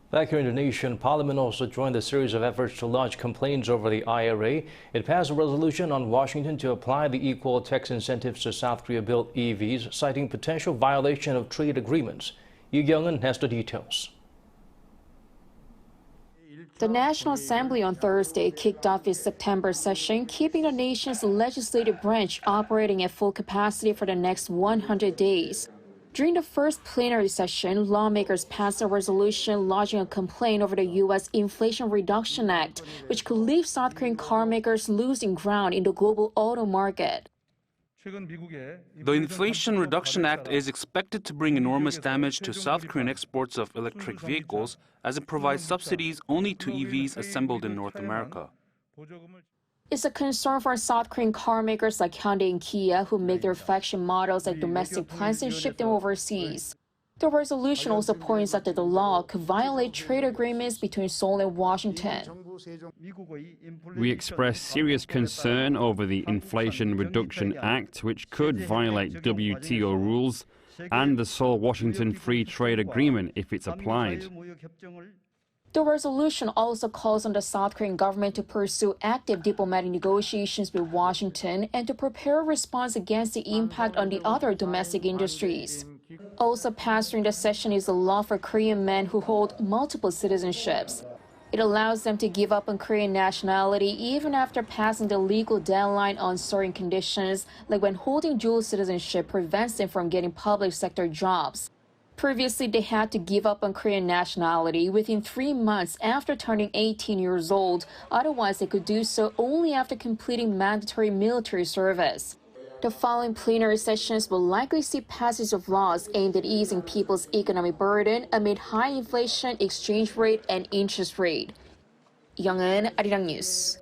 Back here in Indonesia, Parliament also joined the series of efforts to lodge complaints over the IRA. It passed a resolution on Washington to apply the equal tax incentives to South Korea-built EVs, citing potential violation of trade agreements. Kyung-eun has the details. The National Assembly on Thursday kicked off its September session, keeping the nation's legislative branch operating at full capacity for the next 100 days. During the first plenary session, lawmakers passed a resolution lodging a complaint over the U.S. Inflation Reduction Act, which could leave South Korean carmakers losing ground in the global auto market. The Inflation Reduction Act is expected to bring enormous damage to South Korean exports of electric vehicles, as it provides subsidies only to EVs assembled in North America. It's a concern for South Korean car makers like Hyundai and Kia, who make their flagship models at domestic plants and ship them overseas. The resolution also points out that the law could violate trade agreements between Seoul and Washington. We express serious concern over the Inflation Reduction Act, which could violate WTO rules and the Seoul-Washington Free Trade Agreement if it's applied. The resolution also calls on the South Korean government to pursue active diplomatic negotiations with Washington and to prepare a response against the impact on the other domestic industries. Also passed during the session is a law for Korean men who hold multiple citizenships. It allows them to give up on Korean nationality even after passing the legal deadline on certain conditions, like when holding dual citizenship prevents them from getting public sector jobs. Previously, they had to give up on Korean nationality within 3 months after turning 18 years old. Otherwise, they could do so only after completing mandatory military service. The following plenary sessions will likely see passage of laws aimed at easing people's economic burden amid high inflation, exchange rate, and interest rate. Kyung-eun, Arirang News.